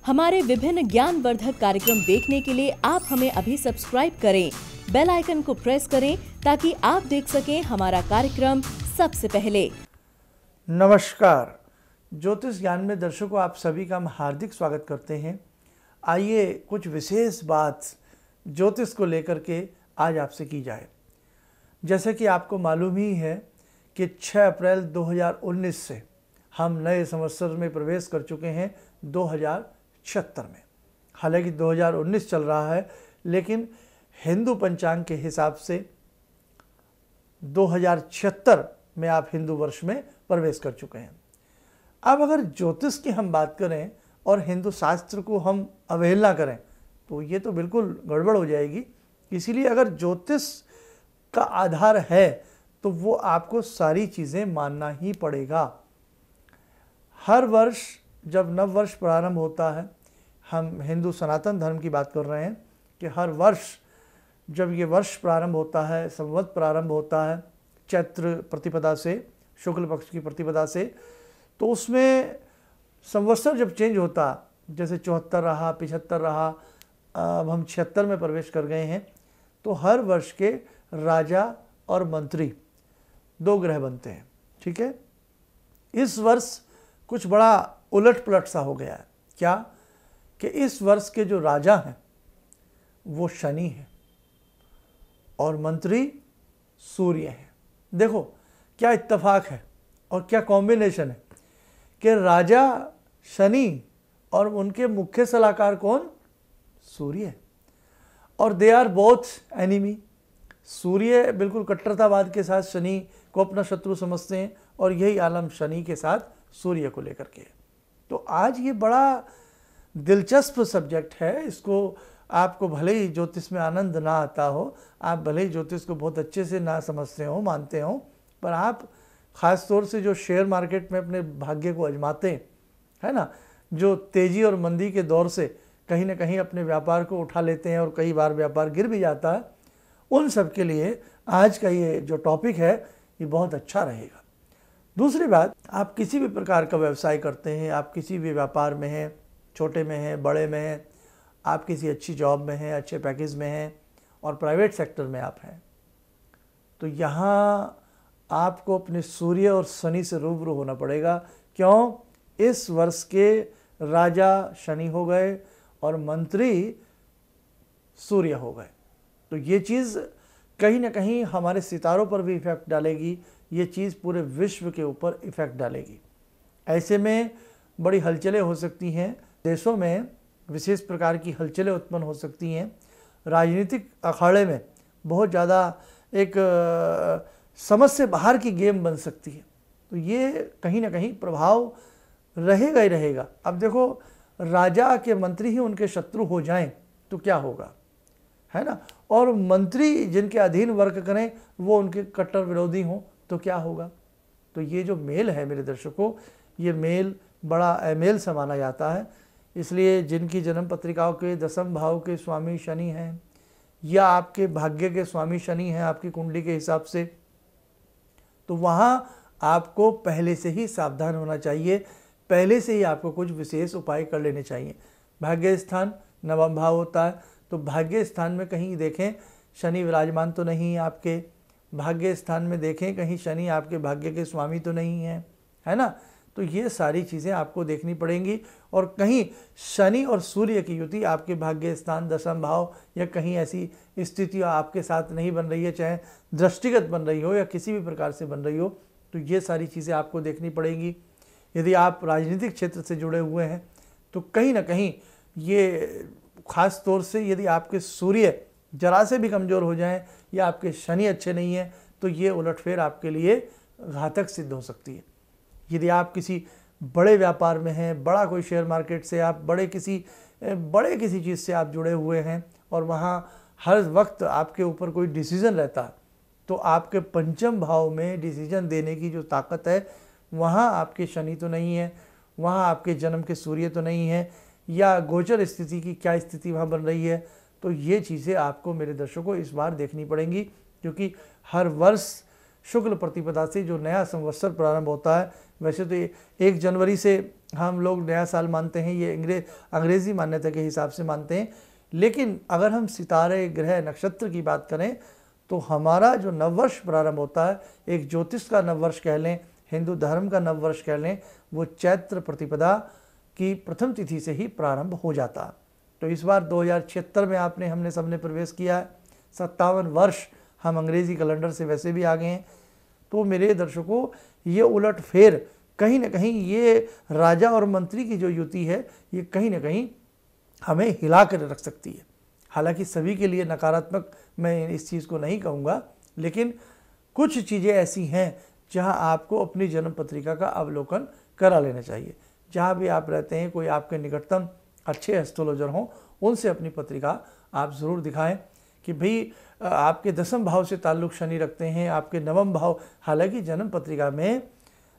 हमारे विभिन्न ज्ञानवर्धक कार्यक्रम देखने के लिए आप हमें अभी सब्सक्राइब करें, बेल आइकन को प्रेस करें ताकि आप देख सकें हमारा कार्यक्रम सबसे पहले। नमस्कार, ज्योतिष ज्ञान में दर्शकों आप सभी का हम हार्दिक स्वागत करते हैं। आइए कुछ विशेष बात ज्योतिष को लेकर के आज आपसे की जाए। जैसे कि आपको मालूम ही है कि 6 अप्रैल 2019 से हम नए संवत्सर में प्रवेश कर चुके हैं 2076 में। हालांकि 2019 चल रहा है, लेकिन हिंदू पंचांग के हिसाब से 2076 में आप हिंदू वर्ष में प्रवेश कर चुके हैं। अब अगर ज्योतिष की हम बात करें और हिंदू शास्त्र को हम अवहेलना करें तो ये तो बिल्कुल गड़बड़ हो जाएगी। इसीलिए अगर ज्योतिष का आधार है तो वो आपको सारी चीज़ें मानना ही पड़ेगा। हर वर्ष जब नव वर्ष प्रारंभ होता है, हम हिंदू सनातन धर्म की बात कर रहे हैं कि हर वर्ष जब ये वर्ष प्रारंभ होता है, संवत प्रारंभ होता है चैत्र प्रतिपदा से, शुक्ल पक्ष की प्रतिपदा से, तो उसमें संवत्सर जब चेंज होता, जैसे 74 रहा, 75 रहा, अब हम 76 में प्रवेश कर गए हैं, तो हर वर्ष के राजा और मंत्री 2 ग्रह बनते हैं। ठीक है, इस वर्ष कुछ बड़ा उलट पुलट सा हो गया है। क्या कि इस वर्ष के जो राजा हैं वो शनि है और मंत्री सूर्य है। देखो क्या इत्तेफाक है और क्या कॉम्बिनेशन है कि राजा शनि और उनके मुख्य सलाहकार कौन? सूर्य है। और दे आर बोथ एनिमी। सूर्य बिल्कुल कट्टरतावाद के साथ शनि को अपना शत्रु समझते हैं और यही आलम शनि के साथ सूर्य को लेकर के। तो आज ये बड़ा दिलचस्प सब्जेक्ट है। इसको आपको भले ही ज्योतिष में आनंद ना आता हो, आप भले ही ज्योतिष को बहुत अच्छे से ना समझते हो, मानते हो, पर आप ख़ास तौर से जो शेयर मार्केट में अपने भाग्य को आजमाते हैं, है ना, जो तेज़ी और मंदी के दौर से कहीं ना कहीं अपने व्यापार को उठा लेते हैं और कई बार व्यापार गिर भी जाता है, उन सब के लिए आज का ये जो टॉपिक है ये बहुत अच्छा रहेगा। दूसरी बात, आप किसी भी प्रकार का व्यवसाय करते हैं, आप किसी भी व्यापार में हैं, छोटे में हैं, बड़े में हैं, आप किसी अच्छी जॉब में हैं, अच्छे पैकेज में हैं और प्राइवेट सेक्टर में आप हैं, तो यहाँ आपको अपने सूर्य और शनि से रूबरू होना पड़ेगा। क्यों? इस वर्ष के राजा शनि हो गए और मंत्री सूर्य हो गए। तो ये चीज़ कहीं ना कहीं हमारे सितारों पर भी इफ़ेक्ट डालेगी, ये चीज़ पूरे विश्व के ऊपर इफ़ेक्ट डालेगी। ऐसे में बड़ी हलचलें हो सकती हैं, देशों में विशेष प्रकार की हलचलें उत्पन्न हो सकती हैं, राजनीतिक अखाड़े में बहुत ज़्यादा एक समझ से बाहर की गेम बन सकती है। तो ये कहीं ना कहीं प्रभाव रहेगा ही रहेगा। अब देखो, राजा के मंत्री ही उनके शत्रु हो जाएं तो क्या होगा, है ना, और मंत्री जिनके अधीन वर्क करें वो उनके कट्टर विरोधी हों तो क्या होगा। तो ये जो मेल है मेरे दर्शकों, ये मेल बड़ा अमेल सा माना जाता है। इसलिए जिनकी जन्म पत्रिकाओं के 10वें भाव के स्वामी शनि हैं या आपके भाग्य के स्वामी शनि हैं आपकी कुंडली के हिसाब से, तो वहाँ आपको पहले से ही सावधान होना चाहिए, पहले से ही आपको कुछ विशेष उपाय कर लेने चाहिए। भाग्य स्थान 9वां भाव होता है, तो भाग्य स्थान में कहीं देखें शनि विराजमान तो नहीं है आपके, भाग्य स्थान में देखें कहीं शनि आपके भाग्य के स्वामी तो नहीं है, है ना। तो ये सारी चीज़ें आपको देखनी पड़ेंगी। और कहीं शनि और सूर्य की युति आपके भाग्य स्थान 10वां भाव या कहीं ऐसी स्थिति आपके साथ नहीं बन रही है, चाहे दृष्टिगत बन रही हो या किसी भी प्रकार से बन रही हो, तो ये सारी चीज़ें आपको देखनी पड़ेंगी। यदि आप राजनीतिक क्षेत्र से जुड़े हुए हैं तो कहीं ना कहीं ये ख़ास तौर से यदि आपके सूर्य जरा से भी कमज़ोर हो जाएं या आपके शनि अच्छे नहीं हैं तो ये उलटफेर आपके लिए घातक सिद्ध हो सकती है। यदि आप किसी बड़े व्यापार में हैं, बड़ा कोई शेयर मार्केट से आप बड़े किसी चीज़ से आप जुड़े हुए हैं और वहाँ हर वक्त आपके ऊपर कोई डिसीज़न रहता है, तो आपके 5वें भाव में डिसीज़न देने की जो ताकत है वहाँ आपके शनि तो नहीं है, वहाँ आपके जन्म के सूर्य तो नहीं है, या गोचर स्थिति की क्या स्थिति वहाँ बन रही है। तो ये चीज़ें आपको मेरे दर्शकों इस बार देखनी पड़ेंगी, क्योंकि हर वर्ष शुक्ल प्रतिपदा से जो नया संवत्सर प्रारंभ होता है, वैसे तो ये 1 जनवरी से हम लोग नया साल मानते हैं, ये अंग्रेज़ी मान्यता के हिसाब से मानते हैं, लेकिन अगर हम सितारे, ग्रह, नक्षत्र की बात करें तो हमारा जो नववर्ष प्रारंभ होता है, एक ज्योतिष का नववर्ष कह लें, हिंदू धर्म का नववर्ष कह लें, वो चैत्र प्रतिपदा की प्रथम तिथि से ही प्रारंभ हो जाता है। तो इस बार 2076 में हमने सबने प्रवेश किया है। 57 वर्ष हम अंग्रेज़ी कैलेंडर से वैसे भी आ गए हैं। तो मेरे दर्शकों, ये उलट फेर कहीं ना कहीं ये राजा और मंत्री की जो युति है, ये कहीं ना कहीं हमें हिला कर रख सकती है। हालांकि सभी के लिए नकारात्मक मैं इस चीज़ को नहीं कहूँगा, लेकिन कुछ चीज़ें ऐसी हैं जहां आपको अपनी जन्म पत्रिका का अवलोकन करा लेना चाहिए। जहां भी आप रहते हैं, कोई आपके निकटतम अच्छे एस्ट्रोलॉजर हों, उनसे अपनी पत्रिका आप ज़रूर दिखाएं कि भाई आपके 10वें भाव से ताल्लुक़ शनि रखते हैं, आपके 9वें भाव। हालांकि जन्म पत्रिका में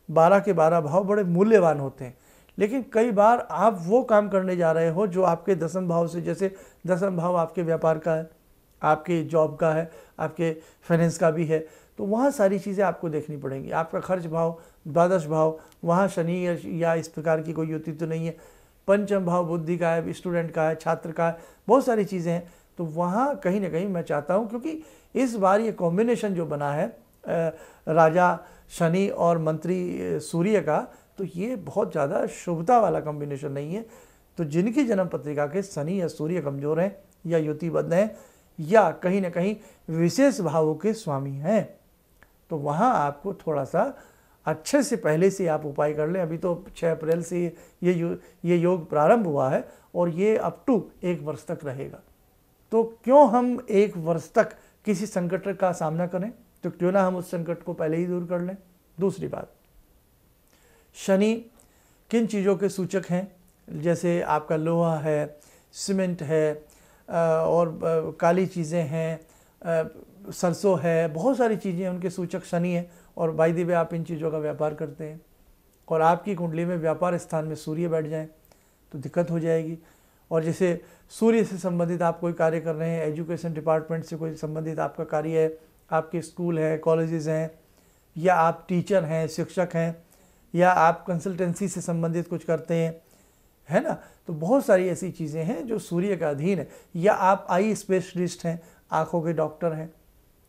12 के 12 भाव बड़े मूल्यवान होते हैं, लेकिन कई बार आप वो काम करने जा रहे हो जो आपके 10वें भाव से, जैसे 10वां भाव आपके व्यापार का है, आपके जॉब का है, आपके फाइनेंस का भी है, तो वहाँ सारी चीज़ें आपको देखनी पड़ेंगी। आपका खर्च भाव 12 भाव, वहाँ शनि या इस प्रकार की कोई युति तो नहीं है। पंचम भाव बुद्धि का है, स्टूडेंट का है, छात्र का है, बहुत सारी चीज़ें हैं। तो वहाँ कहीं ना कहीं मैं चाहता हूँ, क्योंकि इस बार ये कॉम्बिनेशन जो बना है राजा शनि और मंत्री सूर्य का, तो ये बहुत ज़्यादा शुभता वाला कॉम्बिनेशन नहीं है। तो जिनकी जन्म पत्रिका के शनि या सूर्य कमज़ोर हैं या युतिबद्ध हैं या कहीं ना कहीं विशेष भावों के स्वामी हैं, तो वहाँ आपको थोड़ा सा अच्छे से पहले से आप उपाय कर लें। अभी तो 6 अप्रैल से ये योग प्रारंभ हुआ है और ये अप टू 1 वर्ष तक रहेगा। तो क्यों हम 1 वर्ष तक किसी संकट का सामना करें, तो क्यों ना हम उस संकट को पहले ही दूर कर लें। दूसरी बात, शनि किन चीज़ों के सूचक हैं, जैसे आपका लोहा है, सीमेंट है और काली चीज़ें हैं, सरसों है, बहुत सारी चीज़ें उनके सूचक शनि है। और बाय द वे आप इन चीज़ों का व्यापार करते हैं और आपकी कुंडली में व्यापार स्थान में सूर्य बैठ जाए तो दिक्कत हो जाएगी। और जैसे सूर्य से संबंधित आप कोई कार्य कर रहे हैं, एजुकेशन डिपार्टमेंट से कोई संबंधित आपका कार्य है, आपके स्कूल है, कॉलेजेस हैं, या आप टीचर हैं, शिक्षक हैं, या आप कंसल्टेंसी से संबंधित कुछ करते हैं, है ना, तो बहुत सारी ऐसी चीज़ें हैं जो सूर्य का अधीन है। या आप आई स्पेशलिस्ट हैं, आँखों के डॉक्टर हैं,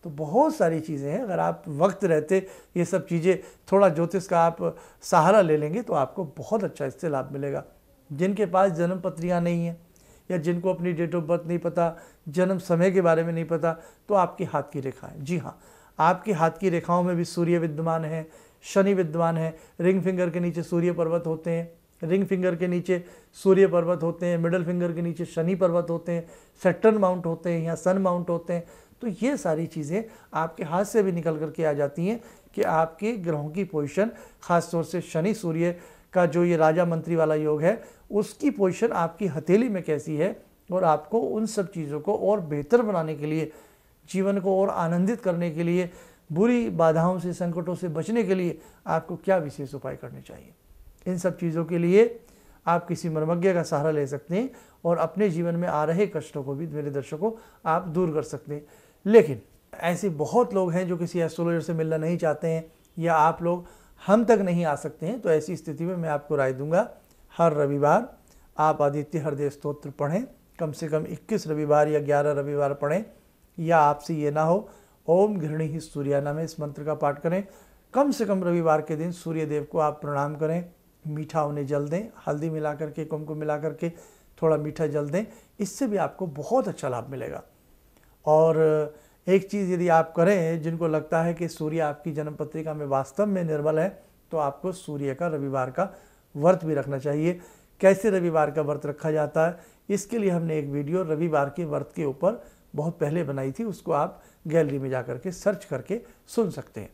तो बहुत सारी चीज़ें हैं। अगर आप वक्त रहते ये सब चीज़ें थोड़ा ज्योतिष का आप सहारा ले लेंगे तो आपको बहुत अच्छा इससे लाभ मिलेगा। जिनके पास जन्म पत्रिका नहीं है या जिनको अपनी डेट ऑफ बर्थ नहीं पता, जन्म समय के बारे में नहीं पता, तो आपके हाथ की रेखा है। जी हाँ, आपके हाथ की रेखाओं में भी सूर्य विद्यमान है, शनि विद्यमान है। रिंग फिंगर के नीचे सूर्य पर्वत होते हैं, रिंग फिंगर के नीचे सूर्य पर्वत होते हैं, मिडल फिंगर के नीचे शनि पर्वत होते हैं, सैटर्न माउंट होते हैं या सन माउंट होते हैं। तो ये सारी चीज़ें आपके हाथ से भी निकल करके आ जाती हैं कि आपके ग्रहों की पोजीशन, खास तौर से शनि सूर्य का जो ये राजा मंत्री वाला योग है, उसकी पोजीशन आपकी हथेली में कैसी है, और आपको उन सब चीज़ों को और बेहतर बनाने के लिए, जीवन को और आनंदित करने के लिए, बुरी बाधाओं से, संकटों से बचने के लिए आपको क्या विशेष उपाय करने चाहिए। इन सब चीज़ों के लिए आप किसी मर्मज्ञ का सहारा ले सकते हैं और अपने जीवन में आ रहे कष्टों को भी, मेरे दर्शकों, आप दूर कर सकते हैं। लेकिन ऐसे बहुत लोग हैं जो किसी एस्ट्रोलॉजर से मिलना नहीं चाहते हैं, या आप लोग हम तक नहीं आ सकते हैं। तो ऐसी स्थिति में मैं आपको राय दूंगा, हर रविवार आप आदित्य हृदय स्तोत्र पढ़ें, कम से कम 21 रविवार या 11 रविवार पढ़ें। या आपसे ये ना हो, ओम घृणी सूर्याना में इस मंत्र का पाठ करें। कम से कम रविवार के दिन सूर्य देव को आप प्रणाम करें, मीठा उन्हें जल दें, हल्दी मिला करके, कुमकुम मिला करके थोड़ा मीठा जल दें। इससे भी आपको बहुत अच्छा लाभ मिलेगा। और एक चीज़ यदि आप करें, जिनको लगता है कि सूर्य आपकी जन्म पत्रिका में वास्तव में निर्बल है, तो आपको सूर्य का रविवार का व्रत भी रखना चाहिए। कैसे रविवार का व्रत रखा जाता है, इसके लिए हमने एक वीडियो रविवार के व्रत के ऊपर बहुत पहले बनाई थी, उसको आप गैलरी में जाकर के सर्च करके सुन सकते हैं।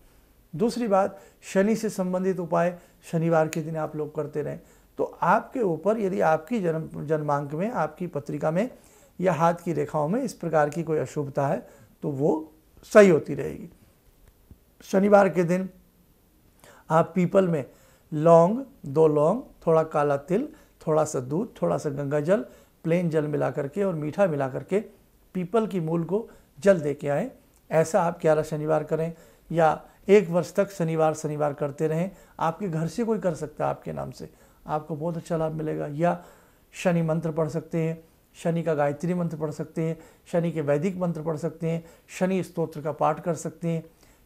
दूसरी बात, शनि से संबंधित उपाय शनिवार के दिन आप लोग करते रहें, तो आपके ऊपर यदि आपकी जन्मांक में, आपकी पत्रिका में या हाथ की रेखाओं में इस प्रकार की कोई अशुभता है तो वो सही होती रहेगी। शनिवार के दिन आप पीपल में लौंग, 2 लौंग, थोड़ा काला तिल, थोड़ा सा दूध, थोड़ा सा गंगा जल, प्लेन जल मिला करके और मीठा मिला करके पीपल की मूल को जल दे के आएँ। ऐसा आप 11 शनिवार करें। या 1 वर्ष तक शनिवार करते रहें। आपके घर से कोई कर सकता है आपके नाम से, आपको बहुत अच्छा लाभ मिलेगा। या शनि मंत्र पढ़ सकते हैं, शनि का गायत्री मंत्र पढ़ सकते हैं, शनि के वैदिक मंत्र पढ़ सकते हैं, शनि स्तोत्र का पाठ कर सकते हैं,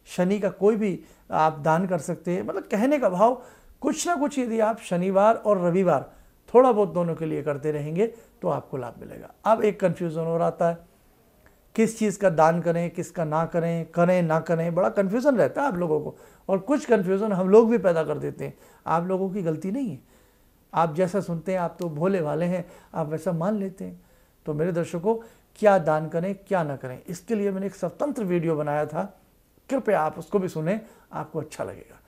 शनि का कोई भी आप दान कर सकते हैं। मतलब कहने का भाव कुछ ना कुछ यदि आप शनिवार और रविवार थोड़ा बहुत दोनों के लिए करते रहेंगे तो आपको लाभ मिलेगा। अब एक कन्फ्यूज़न हो रहा है, किस चीज़ का दान करें, किसका ना करें, करें ना करें, बड़ा कन्फ्यूज़न रहता है आप लोगों को। और कुछ कन्फ्यूज़न हम लोग भी पैदा कर देते हैं, आप लोगों की गलती नहीं है। आप जैसा सुनते हैं, आप तो भोले वाले हैं, आप वैसा मान लेते हैं। तो मेरे दर्शकों, क्या दान करें क्या ना करें, इसके लिए मैंने एक स्वतंत्र वीडियो बनाया था, कृपया आप उसको भी सुनें, आपको अच्छा लगेगा।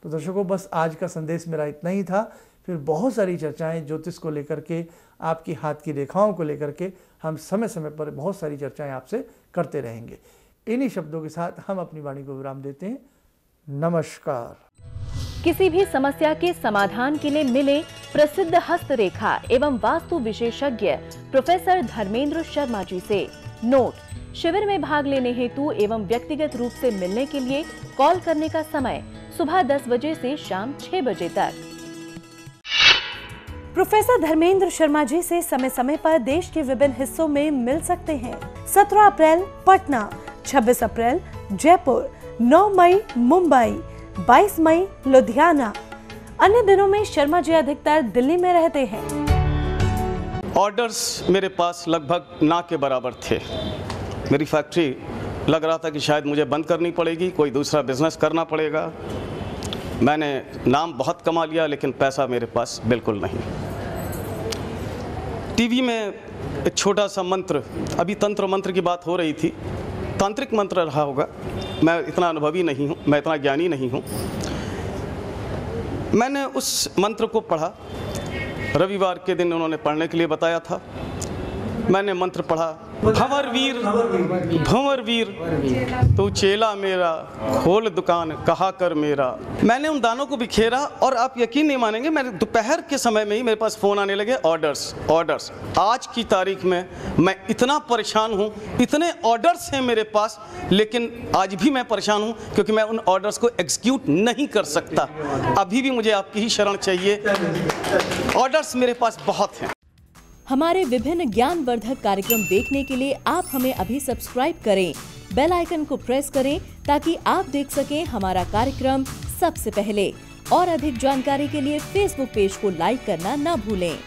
तो दर्शकों, बस आज का संदेश मेरा इतना ही था। फिर बहुत सारी चर्चाएं ज्योतिष को लेकर के, आपकी हाथ की रेखाओं को लेकर के हम समय समय पर बहुत सारी चर्चाएं आपसे करते रहेंगे। इन्हीं शब्दों के साथ हम अपनी वाणी को विराम देते हैं। नमस्कार। किसी भी समस्या के समाधान के लिए मिले प्रसिद्ध हस्तरेखा एवं वास्तु विशेषज्ञ प्रोफेसर धर्मेंद्र शर्मा जी से। नोट: शिविर में भाग लेने हेतु एवं व्यक्तिगत रूप से मिलने के लिए कॉल करने का समय सुबह 10 बजे से शाम 6 बजे तक। प्रोफेसर धर्मेंद्र शर्मा जी से समय समय पर देश के विभिन्न हिस्सों में मिल सकते हैं। 17 अप्रैल पटना, 26 अप्रैल जयपुर, 9 मई मुंबई, 22 मई लुधियाना। अन्य दिनों में शर्मा जी अधिकतर दिल्ली में रहते हैं। ऑर्डर्स मेरे पास लगभग ना के बराबर थे। मेरी फैक्ट्री लग रहा था कि शायद मुझे बंद करनी पड़ेगी, कोई दूसरा बिजनेस करना पड़ेगा। मैंने नाम बहुत कमा लिया लेकिन पैसा मेरे पास बिल्कुल नहीं। टीवी में एक छोटा सा मंत्र, अभी तंत्र मंत्र की बात हो रही थी, तांत्रिक मंत्र रहा होगा, मैं इतना अनुभवी नहीं हूँ, मैं इतना ज्ञानी नहीं हूँ। मैंने उस मंत्र को पढ़ा, रविवार के दिन उन्होंने पढ़ने के लिए बताया था। मैंने मंत्र पढ़ा, भंवर वीर तू चेला मेरा, खोल दुकान कहा कर मेरा। मैंने उन दानों को बिखेरा और आप यकीन नहीं मानेंगे, मैंने दोपहर के समय में ही मेरे पास फ़ोन आने लगे, ऑर्डर्स। आज की तारीख में मैं इतना परेशान हूँ, इतने ऑर्डर्स हैं मेरे पास, लेकिन आज भी मैं परेशान हूँ क्योंकि मैं उन ऑर्डर्स को एग्जीक्यूट नहीं कर सकता। अभी भी मुझे आपकी ही शरण चाहिए, ऑर्डर्स मेरे पास बहुत हैं। हमारे विभिन्न ज्ञानवर्धक कार्यक्रम देखने के लिए आप हमें अभी सब्सक्राइब करें, बेल आइकन को प्रेस करें ताकि आप देख सकें हमारा कार्यक्रम सबसे पहले। और अधिक जानकारी के लिए फेसबुक पेज को लाइक करना न भूलें।